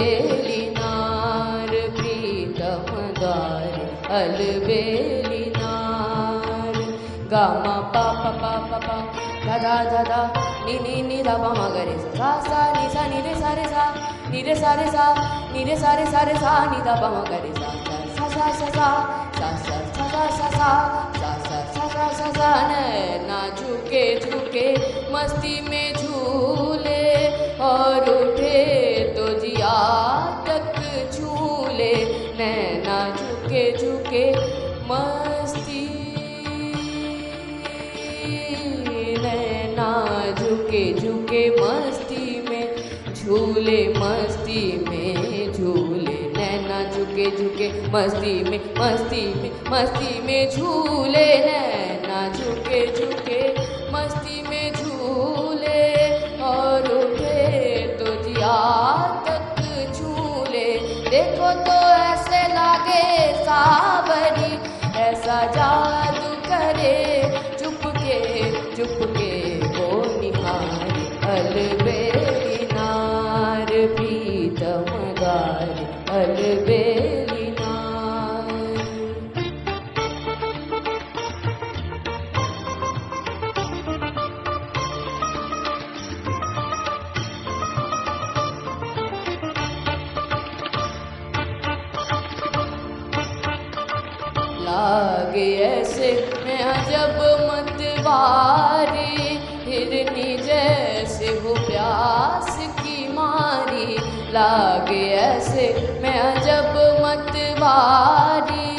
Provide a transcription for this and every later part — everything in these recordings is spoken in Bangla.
अलबेलिनार प्रीतम द्वारे अलबेलिनार गामा पा पा पा पा पा दा दा दा नी नी नी दा पा मा गा रे सा सा नी रे सा रे सा नी रे सा रे सा नी रे सा रे सा रे सा नी दा पा मा गा रे सा सा सा सा सा सा सा सा सा सा सा सा सा सा सा सा नैना झुके झुके मस्ती में झूले और उठे तो जिया तक झूले नैना झुके झुके मस्ती नैना झुके झुके मस्ती में झूले मस्ती में झूले नैना झुके झुके मस्ती में झूले नैना झुके झुके मस्ती में झूले और उठे तो जिया तक झूले देखो तो ऐसे लागे सावरी ऐसा जादू करे चुपके वो निहारे अलबेलिनार प्रीतम द्वारे अलबेलिनार लागे ऐसे मैं जब मतवारी हिरनी जैसे हो प्यास की मारी लागे ऐसे मैं जब मतवारी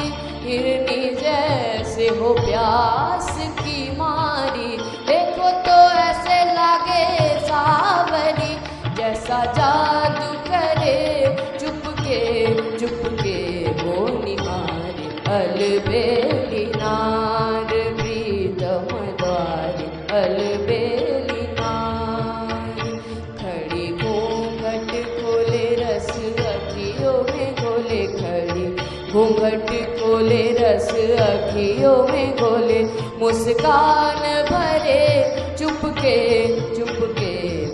हिरनी जैसे हो प्यास की मारी देखो तो ऐसे लागे सावरी जैसा जादू करे चुपके वो निहारे अलबेलिनार प्रीतम द्वारे अलबेलिनार खड़ी घूंघट खोले रस अखियों में घोले खड़ी घूंघट खोले रस अखियों में घोले मुस्कान भरे चुपके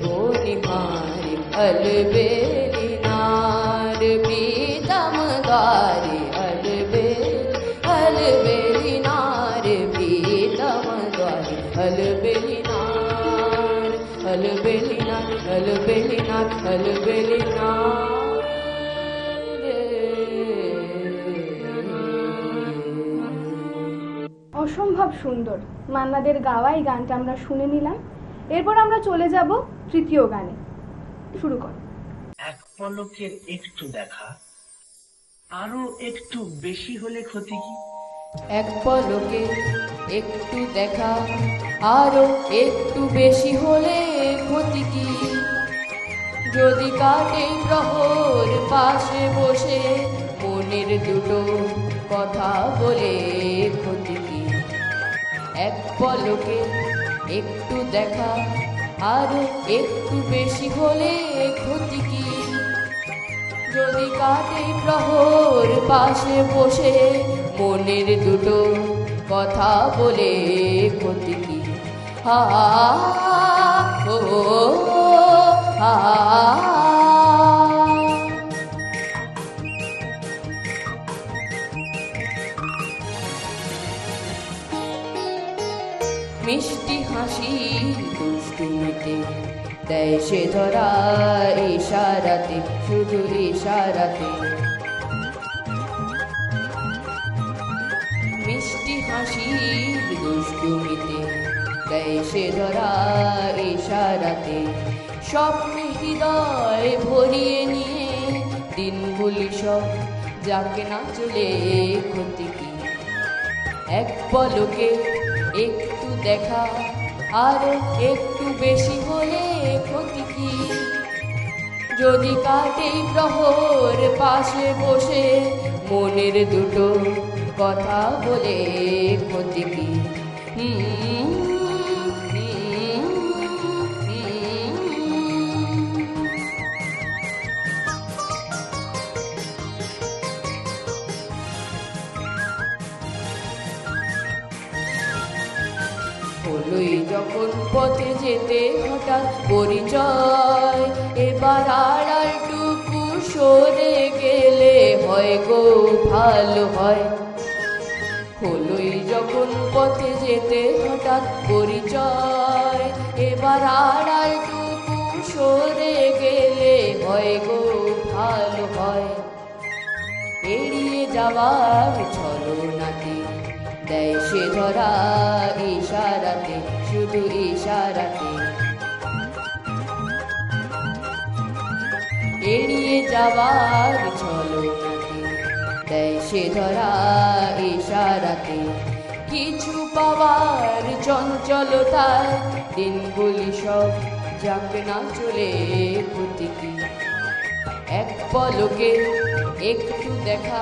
वो निहारे अलबेलिनार प्रीतम द्वारे अलबेलिनार प्रीतम द्वारे अलबेलिनार अलबेलिनार अलबेलिनार अलबेलिनार অসম্ভব সুন্দর মান্নাদের গাওয়া এই গানটা আমরা শুনে নিলাম। এরপর আমরা চলে যাব তৃতীয় গানে। শুরু কর। এক পলকের একটু দেখা আরো একটু বেশি হলে ক্ষতি কি এক পলকে একটু দেখা আরো একটু বেশি হলে ক্ষতি কি যদি কাটে প্রহর পাশে বসে মনের দুটো কথা বলে ক্ষতি কি এক পলকে একটু দেখা আরো একটু বেশি হলে ক্ষতি কি যদি কাটে প্রহর পাশে বসে মনের দুটো কথা বলে ক্ষতি কি হা ও হা মিষ্টি হাসি দুষ্টুমিতে দেয় সে ধরা ইশারাতে শুধু ইশারাতে মিষ্টি হাসি দুষ্টুমিতে দেয় সে ধরা ইশারাতে স্বপ্নে হৃদয় ভরিয়ে নিয়ে দিনগুলি সব যাকে না চলে ক্ষতি কি এক পলকে একটু দেখা আরো একটু বেশি হলে ক্ষতি কি যদি কাটে প্রহর পাশে বসে মনের দুটো কথা বলে ক্ষতি কি হলোই যখন পথে যেতে হঠাৎ পরিচয় এবার আড়ালটুকু হয় গো ভালো হয়। হলোই যখন পথে যেতে হঠাৎ পরিচয়, এবার আড়ালটুকু সরে গেলে হয় গো ভালো হয়। এড়িয়ে যাওয়ার ছলনাতে দেয় সে ধরা ইশারাতে, শুধু ইশারাতে। এড়িয়ে যাওয়ার ছলনাতে দেয় সে ধরা ইশারাতে। কিছু পাওয়ার চঞ্চলতায় দিনগুলি সব যাক না চলে ক্ষতি কি। এক পলকে একটু দেখা,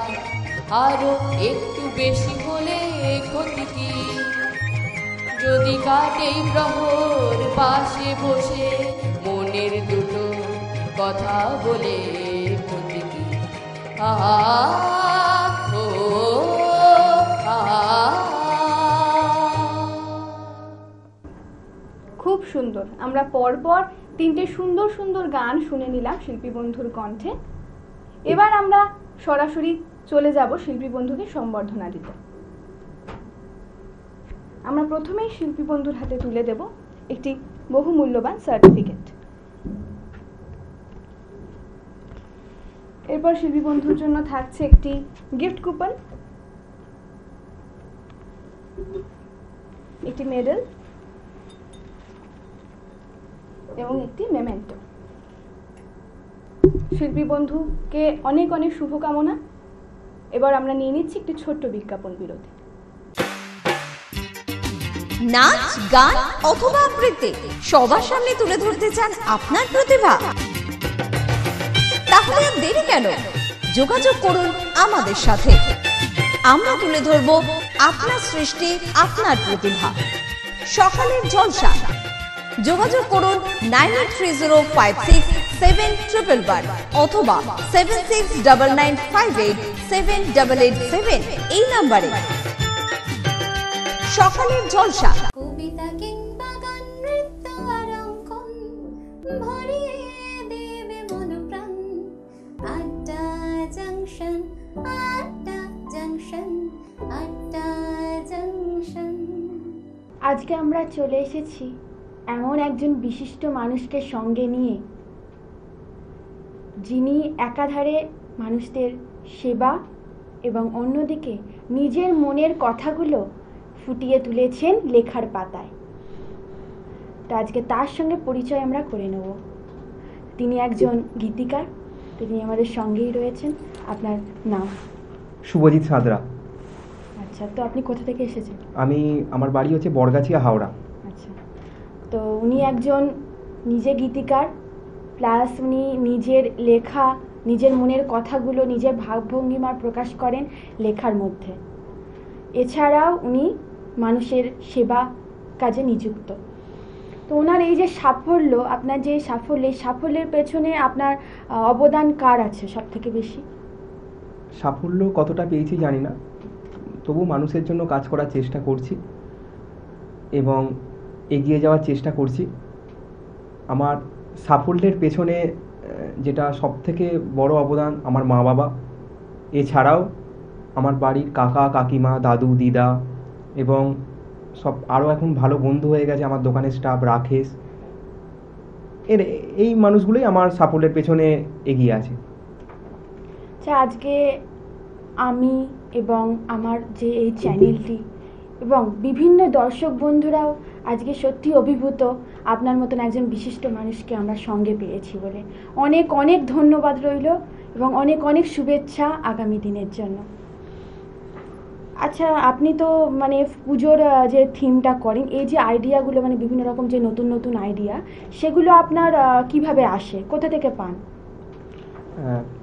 আরো একটু বেশি হলে ক্ষতি কি। যদি কাটে প্রহর পাশে বসে মনের দুটো কথা বলে ক্ষতি কি। আহা ও আহা। খুব সুন্দর। আমরা পরপর তিনটে সুন্দর সুন্দর গান শুনে নিলাম শিল্পী বন্ধুর কণ্ঠে। এবার আমরা সরাসরি চলে যাব শিল্পী বন্ধুকে সম্বর্ধনা দিতে। আমরা প্রথমেই শিল্পী বন্ধুর হাতে তুলে দেব একটি বহুমূল্যবান সার্টিফিকেট। এরপর শিল্পী বন্ধুর জন্য থাকছে একটি গিফট কুপন, একটি মেডেল এবং একটি মেমেন্টো। শিল্পী বন্ধুকে অনেক অনেক শুভকামনা। এবার আমরা নিয়ে নিচ্ছি একটি ছোট্ট বিজ্ঞাপন বিরতি। নাচ, গান অথবা আবৃত্তি সবার সামনে তুলে ধরতে চান আপনার প্রতিভা? তাহলে আর দেরি কেন? যোগাযোগ করুন আমাদের সাথে। আমরা তুলে ধরব আপনার সৃষ্টি, আপনার প্রতিভা। সকালের জলসা। যোগাযোগ করুন 9830567111 অথবা 7699587887 এই নম্বরে। সকালের জলসা। কবিতা কিংবা গান, নৃত্য আর অঙ্কন ভরিয়ে দেবে মন প্রাণ। আড্ডা জাংশন, আড্ডা জাংশন, আড্ডা জাংশন। আজকে আমরা চলে এসেছি এমন একজন বিশিষ্ট মানুষকে সঙ্গে নিয়ে, যিনি একাধারে মানুষদের সেবা এবং অন্যদিকে নিজের মনের কথাগুলো ফুটিয়ে তুলেছেন লেখার পাতায়। তো আজকে তার সঙ্গে পরিচয় আমরা করে নেব। তিনি একজন গীতিকার, তিনি আমাদের সঙ্গেই রয়েছেন। আপনার নাম? শুভজিৎ সাঁতরা। আচ্ছা, তো আপনি কোথা থেকে এসেছেন? আমার বাড়ি হচ্ছে বরগাছিয়া, হাওড়া। আচ্ছা, তো উনি একজন নিজে গীতিকার, প্লাস উনি নিজের লেখা, নিজের মনের কথাগুলো, নিজের ভাবভঙ্গিমার প্রকাশ করেন লেখার মধ্যে। এছাড়াও উনি মানুষের সেবা কাজে নিযুক্ত। তো ওনার এই যে সাফল্য, আপনার যে সাফল্য, এই সাফল্যের পেছনে আপনার অবদান কার আছে সব থেকে বেশি? সাফল্য কতটা পেয়েছি জানি না, তবু মানুষের জন্য কাজ করার চেষ্টা করছি এবং এগিয়ে যাওয়ার চেষ্টা করছি। আমার সাফল্যের পেছনে যেটা সব থেকে বড় অবদান, আমার মা বাবা, এছাড়াও আমার বাড়ির কাকা কাকিমা, দাদু দিদা এবং সব আরও এখন ভালো বন্ধু হয়ে গেছে আমার দোকানের স্টাফ রাকেশ। এই মানুষগুলোই আমার সাফল্যের পেছনে এগিয়ে আছে। আচ্ছা, আজকে আমি এবং আমার যে এই চ্যানেলটি এবং বিভিন্ন দর্শক বন্ধুরাও আজকে সত্যি অভিভূত আপনার মতন একজন বিশিষ্ট মানুষকে আমরা সঙ্গে পেয়েছি বলে। অনেক অনেক ধন্যবাদ রইল এবং অনেক অনেক শুভেচ্ছা আগামী দিনের জন্য। আচ্ছা, আপনি তো মানে পুজোর যে থিমটা করেন, এই যে আইডিয়াগুলো, মানে বিভিন্ন রকম যে নতুন নতুন আইডিয়া, সেগুলো আপনার কিভাবে আসে, কোথা থেকে পান?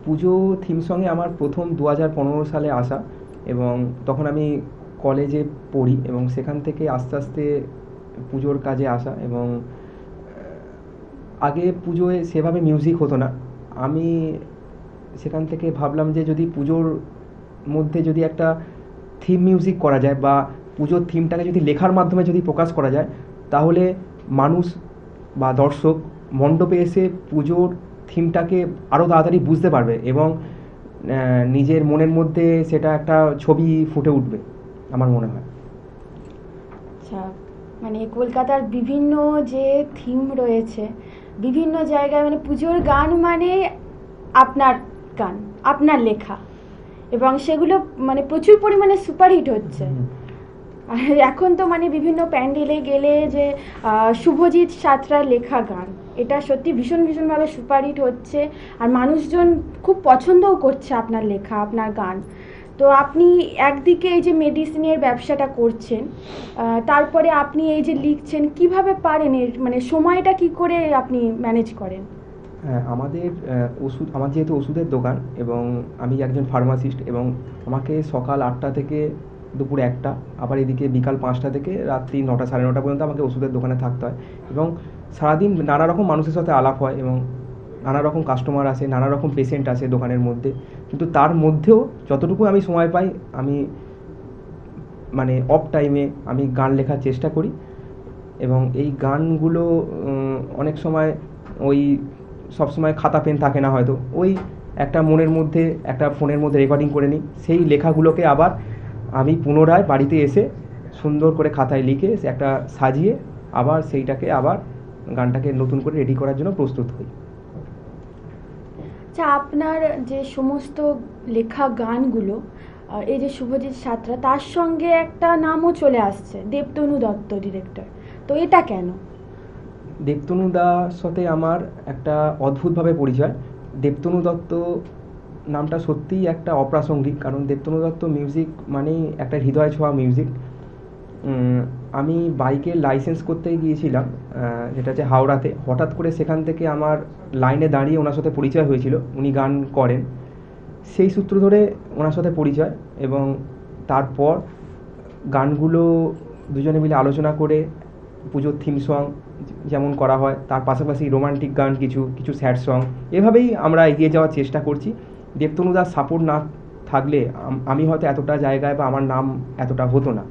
পুজো থিম সঙ্গে আমার প্রথম 2015 সালে আসা, এবং তখন আমি কলেজে পড়ি এবং সেখান থেকে আস্তে আস্তে পুজোর কাজে আসা। এবং আগে পুজোয় সেভাবে মিউজিক হতো না, আমি সেখান থেকে ভাবলাম যে যদি পুজোর মধ্যে যদি একটা থিম মিউজিক করা যায় বা পুজোর থিমটাকে যদি লেখার মাধ্যমে যদি প্রকাশ করা যায়, তাহলে মানুষ বা দর্শক মণ্ডপে এসে পুজোর থিমটাকে আরও তাড়াতাড়ি বুঝতে পারবে এবং নিজের মনের মধ্যে সেটা একটা ছবি ফুটে উঠবে আমার মনে হয়। আচ্ছা, মানে কলকাতার বিভিন্ন যে থিম রয়েছে, বিভিন্ন জায়গায় মানে পুজোর গান মানে আপনার গান, আপনার লেখা, এবং সেগুলো মানে প্রচুর পরিমাণে সুপারহিট হচ্ছে। আর এখন তো মানে বিভিন্ন প্যান্ডেলে গেলে যে শুভজিৎ সাঁতরার লেখা গান, এটা সত্যি ভীষণভাবে সুপারহিট হচ্ছে, আর মানুষজন খুব পছন্দও করছে আপনার লেখা, আপনার গান। তো আপনি একদিকে এই যে মেডিসিনের ব্যবসাটা করছেন, তারপরে আপনি এই যে লিখছেন, কিভাবে পারেন এর মানে সময়টা কি করে আপনি ম্যানেজ করেন? হ্যাঁ, আমাদের আমার যেহেতু ওষুধের দোকান এবং আমি একজন ফার্মাসিস্ট, এবং আমাকে সকাল 8টা থেকে দুপুর 1টা, আবার এদিকে বিকাল 5টা থেকে রাত্রি 9টা 9:30 পর্যন্ত আমাকে ওষুধের দোকানে থাকতে হয়। এবং সারাদিন নানা রকম মানুষের সাথে আলাপ হয় এবং নানা রকম কাস্টমার আসে, নানা রকম পেশেন্ট আসে দোকানের মধ্যে। কিন্তু তার মধ্যেও যতটুকু আমি সময় পাই, আমি মানে অফ টাইমে আমি গান লেখার চেষ্টা করি। এবং এই গানগুলো অনেক সময় ওই সবসময় খাতা পেন থাকে না, হয়তো ওই একটা মনের মধ্যে একটা ফোনের মধ্যে রেকর্ডিং করে নিই। সেই লেখাগুলোকে আবার আমি পুনরায় বাড়িতে এসে সুন্দর করে খাতায় লিখে একটা সাজিয়ে আবার সেইটাকে আবার গানটাকে নতুন করে রেডি করার জন্য প্রস্তুত হই। আচ্ছা, আপনার যে সমস্ত লেখা গানগুলো, এই যে শুভজিৎ সাঁতরা, তার সঙ্গে একটা নামও চলে আসছে, দেবতনু দত্ত ডিরেক্টর। তো এটা কেন? দেবতনু দার সাথে আমার একটা অদ্ভুতভাবে পরিচয়। দেবতনু দত্ত নামটা সত্যিই একটা অপ্রাসঙ্গিক, কারণ দেবতনু দত্ত মিউজিক মানেই একটা হৃদয় ছোঁয়া মিউজিক। আমি বাইকের লাইসেন্স করতে গিয়েছিলাম, যেটা হচ্ছে হাওড়াতে। হঠাৎ করে সেখান থেকে আমার লাইনে দাঁড়িয়ে ওনার সাথে পরিচয় হয়েছিল। উনি গান করেন, সেই সূত্র ধরে ওনার সাথে পরিচয়। এবং তারপর গানগুলো দুজনে মিলে আলোচনা করে পুজোর থিম সং যেমন করা হয়, তার পাশাপাশি রোমান্টিক গান, কিছু স্যাড সং, এভাবেই আমরা এগিয়ে যাওয়ার চেষ্টা করছি। দেবতনুদার সাপোর্ট না থাকলে আমি হয়তো এতটা জায়গায় বা আমার নাম এতটা হতো না।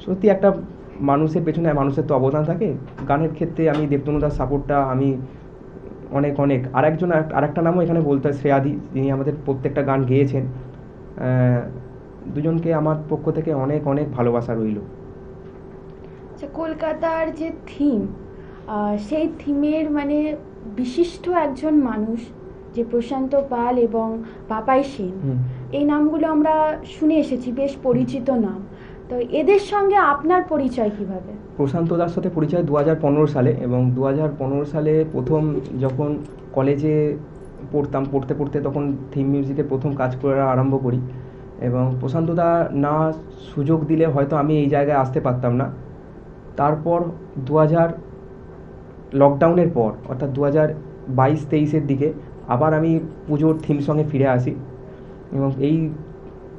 সত্যি একটা মানুষের পেছনে মানুষের তো অবদান থাকে। গানের ক্ষেত্রে আমি দেবতনুদার সাপোর্টটা আমি অনেক আরেকটা নামও এখানে বলতে হয়, শ্রেয়াদি, যিনি আমাদের প্রত্যেকটা গান গেয়েছেন। দুজনকে আমার পক্ষ থেকে অনেক ভালোবাসা রইল। আচ্ছা, কলকাতার যে থিম, সেই থিমের মানে বিশিষ্ট একজন মানুষ যে প্রশান্ত পাল এবং পাপাই সেন, এই নামগুলো আমরা শুনে এসেছি, বেশ পরিচিত নাম। তো এদের সঙ্গে আপনার পরিচয় কিভাবে? প্রশান্ত দার সাথে পরিচয় 2015 সালে, এবং 2015 সালে প্রথম যখন কলেজে পড়তে তখন থিম মিউজিকের প্রথম কাজ করা আরম্ভ করি। এবং প্রশান্ত দা না সুযোগ দিলে হয়তো আমি এই জায়গায় আসতে পারতাম না। তারপর 2000 লকডাউনের পর, অর্থাৎ 2022-23-এর দিকে আবার আমি পুজোর থিম সঙ্গে ফিরে আসি। এবং এই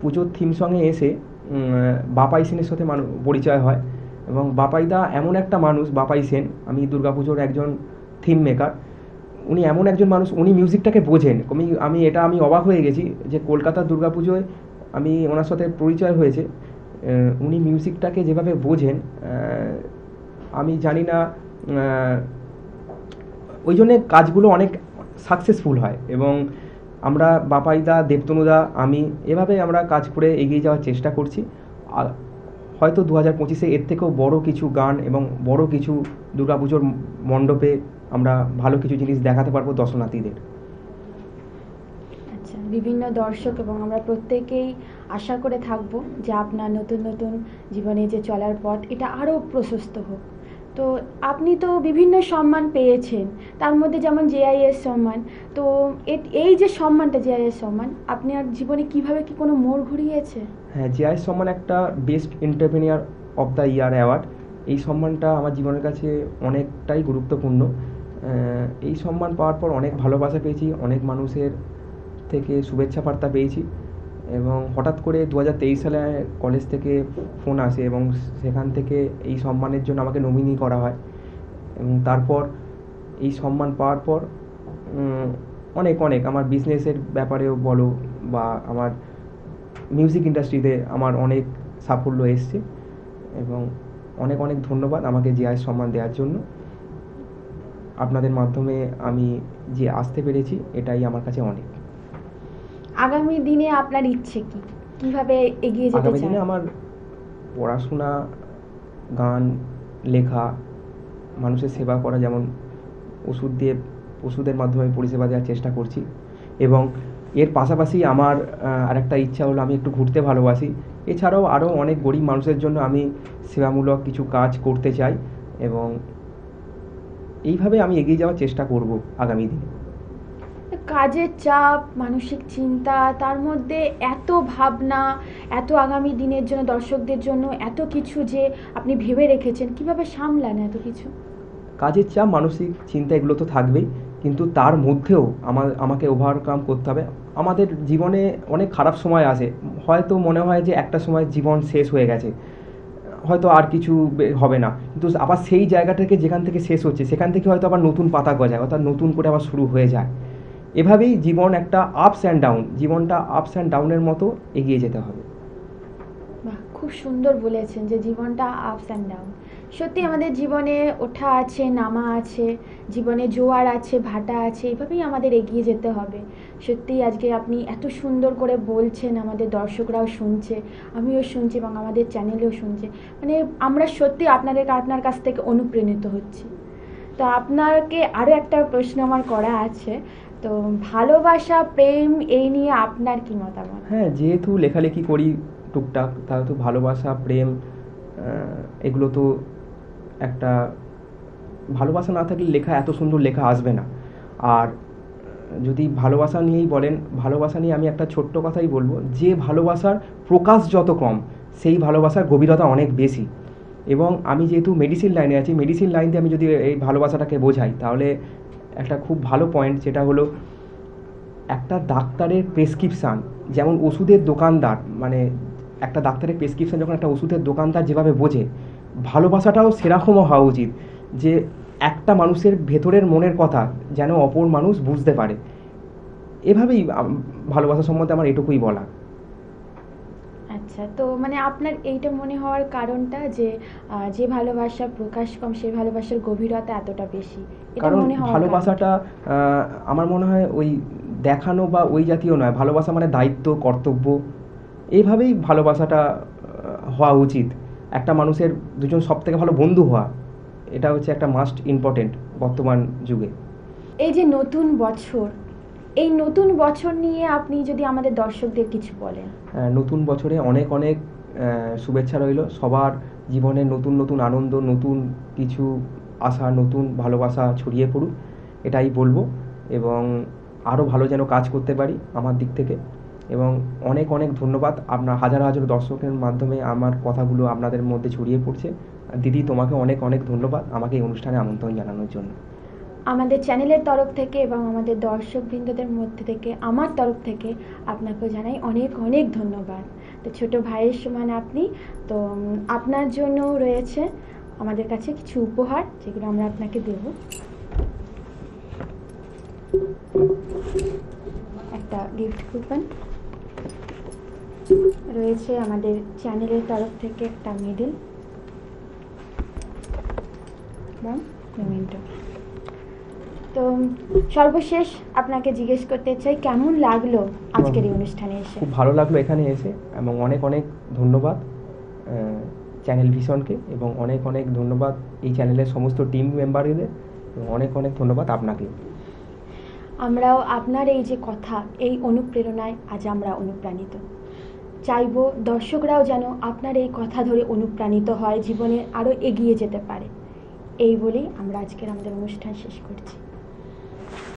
পুজোর থিম সঙ্গে এসে বাপাই সেনের সাথে পরিচয় হয়। এবং বাপাইদা এমন একটা মানুষ, বাপাই সেন, আমি দুর্গাপুজোর একজন থিম মেকার, উনি এমন একজন মানুষ, উনি মিউজিকটাকে বোঝেন। আমি অবাক হয়ে গেছি যে কলকাতার দুর্গাপুজোয় আমি ওনার সাথে পরিচয় হয়েছে। উনি মিউজিকটাকে যেভাবে বোঝেন, আমি জানি না, ওই জন্যে কাজগুলো অনেক সাকসেসফুল হয়। এবং আমরা বাপাইদা, দেবতনুদা, আমি এভাবে আমরা কাজ করে এগিয়ে যাওয়ার চেষ্টা করছি। আর হয়তো 2025-এ এর থেকেও বড় কিছু গান এবং বড় কিছু দুর্গাপুজোর মণ্ডপে আমরা ভালো কিছু জিনিস দেখাতে পারবো দর্শনার্থীদের। আচ্ছা, বিভিন্ন দর্শক এবং আমরা প্রত্যেকেই আশা করে থাকবো যে আপনার নতুন জীবনে যে চলার পথ, এটা আরও প্রশস্ত হোক। তো আপনি তো বিভিন্ন সম্মান পেয়েছেন, তার মধ্যে যেমন জেআইএস সম্মান। তো এই যে সম্মানটা, জেআইএস সম্মান, আপনার জীবনে কিভাবে কি কোনো মোড় ঘুরিয়েছে? হ্যাঁ, জেআইএস সম্মান একটা best entrepreneur of the year award. এই সম্মানটা আমার জীবনের কাছে অনেকটাই গুরুত্বপূর্ণ। এই সম্মান পাওয়ার পর অনেক ভালোবাসা পেয়েছি, অনেক মানুষের থেকে শুভেচ্ছা বার্তা পেয়েছি। এবং হঠাৎ করে 2023 সালে কলেজ থেকে ফোন আসে এবং সেখান থেকে এই সম্মানের জন্য আমাকে নমিনি করা হয়। এবং তারপর এই সম্মান পাওয়ার পর অনেক আমার বিজনেসের ব্যাপারেও বলো বা আমার মিউজিক ইন্ডাস্ট্রিতে আমার অনেক সাফল্য এসছে। এবং অনেক ধন্যবাদ আমাকে জেআইএস সম্মান দেওয়ার জন্য। আপনাদের মাধ্যমে আমি যে আসতে পেরেছি, এটাই আমার কাছে অনেক। আগামী দিনে আপনার ইচ্ছে কি, কিভাবে এগিয়ে যেতে আগামী চান? দিনে আমার পড়াশোনা, গান, লেখা, মানুষের সেবা করা, যেমন ওষুধের মাধ্যমে পরিষেবা দেওয়ার চেষ্টা করছি। এবং এর পাশাপাশি আমার আরেকটা ইচ্ছা হলো, আমি একটু ঘুরতে ভালোবাসি। এছাড়াও আরও অনেক গরিব মানুষের জন্য আমি সেবামূলক কিছু কাজ করতে চাই, এবং এইভাবে আমি এগিয়ে যাওয়ার চেষ্টা করব আগামী দিনে। কাজের চাপ, মানসিক চিন্তা, তার মধ্যে এত ভাবনা, এত আগামী দিনের জন্য, দর্শকদের জন্য এত কিছু যে আপনি ভেবে রেখেছেন, কিভাবে সামলান এত কিছু? কাজের চাপ, মানসিক চিন্তা এগুলো তো থাকবেই, কিন্তু তার মধ্যেও আমাকে ওভারকাম করতে হবে। আমাদের জীবনে অনেক খারাপ সময় আসে, হয়তো মনে হয় যে একটা সময় জীবন শেষ হয়ে গেছে, হয়তো আর কিছু হবে না, কিন্তু আবার সেই জায়গা থেকে যেখান থেকে শেষ হচ্ছে সেখান থেকে হয়তো আবার নতুন পাতা গজায়, অর্থাৎ নতুন করে আবার শুরু হয়ে যায়। এভাবেই জীবন একটা আপস অ্যান্ড ডাউন, জীবনটা আপস অ্যান্ড ডাউনের মতো এগিয়ে যেতে হবে। বাহ, খুব সুন্দর বলেছেন যে জীবনটা আপস অ্যান্ড ডাউন। সত্যি আমাদের জীবনে ওঠা আছে, নামা আছে, জীবনে জোয়ার আছে, ভাটা আছে, এইভাবেই আমাদের এগিয়ে যেতে হবে। সত্যি আজকে আপনি এত সুন্দর করে বলছেন, আমাদের দর্শকরাও শুনছে, আমিও শুনছি এবং আমাদের চ্যানেলেও শুনছে। মানে আমরা সত্যি আপনার কাছ থেকে অনুপ্রাণিত হচ্ছি। তো আপনাকে আরও একটা প্রশ্ন আমার করা আছে, তো ভালোবাসা, প্রেম, এই নিয়ে আপনার কি মতামত? হ্যাঁ, যেহেতু লেখালেখি করি টুকটাক, তাহলে তো ভালোবাসা, প্রেম, এগুলো তো একটা, ভালোবাসা না থাকলে লেখা, এত সুন্দর লেখা আসবে না। আর যদি ভালোবাসা নিয়েই বলেন, ভালোবাসা নিয়ে আমি একটা ছোট্ট কথাই বলবো, যে ভালোবাসার প্রকাশ যত কম, সেই ভালোবাসার গভীরতা অনেক বেশি। এবং আমি যেহেতু মেডিসিন লাইনে আছি, মেডিসিন লাইন দিয়ে আমি যদি এই ভালোবাসাটাকে বোঝাই, তাহলে একটা খুব ভালো পয়েন্ট, যেটা হলো একটা ডাক্তারের প্রেসক্রিপশান, যেমন ওষুধের দোকানদার, মানে একটা ডাক্তারের প্রেসক্রিপশান যখন একটা ওষুধের দোকানদার যেভাবে বোঝে, ভালোবাসাটাও সেরকমও হওয়া উচিত, যে একটা মানুষের ভেতরের মনের কথা যেন অপর মানুষ বুঝতে পারে। এভাবেই ভালোবাসা সম্বন্ধে আমার এটুকুই বলা। আচ্ছা, তো মানে আপনার এইটা মনে হওয়ার কারণটা যে যে ভালোবাসার প্রকাশ কম, সেই ভালোবাসার গভীরতা এতটা বেশি, এটা কারণ মনে হওয়ার ভালোবাসাটা আমার মনে হয় ওই দেখানো বা ওই জাতীয় নয়, ভালোবাসা মানে দায়িত্ব, কর্তব্য, এইভাবেই ভালোবাসাটা হওয়া উচিত। একটা মানুষের দুজন সব থেকে ভালো বন্ধু হওয়া, এটা হচ্ছে একটা মাস্ট ইম্পর্টেন্ট বর্তমান যুগে। এই যে নতুন বছর, এই নতুন বছর নিয়ে আপনি যদি আমাদের দর্শকদের কিছু বলেন। নতুন বছরে অনেক অনেক শুভেচ্ছা রইল। সবার জীবনে নতুন নতুন আনন্দ, নতুন কিছু আশা, নতুন ভালোবাসা ছড়িয়ে পড়ুক, এটাই বলবো। এবং আরও ভালো যেন কাজ করতে পারি আমার দিক থেকে। এবং অনেক অনেক ধন্যবাদ, আপনার হাজার হাজার দর্শকের মাধ্যমে আমার কথাগুলো আপনাদের মধ্যে ছড়িয়ে পড়ছে। দিদি, তোমাকে অনেক অনেক ধন্যবাদ আমাকে এই অনুষ্ঠানে আমন্ত্রণ জানানোর জন্য। আমাদের চ্যানেলের তরফ থেকে এবং আমাদের দর্শকবৃন্দদের মধ্যে থেকে, আমার তরফ থেকে আপনাকেও জানাই অনেক অনেক ধন্যবাদ। তো ছোট ভাইয়ের সমান আপনি, তো আপনার জন্য রয়েছে আমাদের কাছে কিছু উপহার, যেগুলো আমরা আপনাকে দেব। একটা গিফট কুপন রয়েছে, আমাদের চ্যানেলের তরফ থেকে একটা মেডেল এবং মেমেন্টো। তো সর্বশেষ আপনাকে জিজ্ঞেস করতে চাই, কেমন লাগলো আজকের এই অনুষ্ঠানে এসে? খুব ভালো লাগলো এখানে এসে, এবং অনেক অনেক ধন্যবাদ চ্যানেল ভিশনকে, এবং অনেক অনেক ধন্যবাদ এই চ্যানেলের সমস্ত টিম মেম্বারদের, এবং অনেক অনেক ধন্যবাদ আপনাকে। আমরাও আপনার এই যে কথা, এই অনুপ্রেরণায় আজ আমরা অনুপ্রাণিত। চাইবো দর্শকরাও যেন আপনার এই কথা ধরে অনুপ্রাণিত হয়, জীবনে আরও এগিয়ে যেতে পারে। এই বলেই আমরা আজকের আমাদের অনুষ্ঠান শেষ করছি।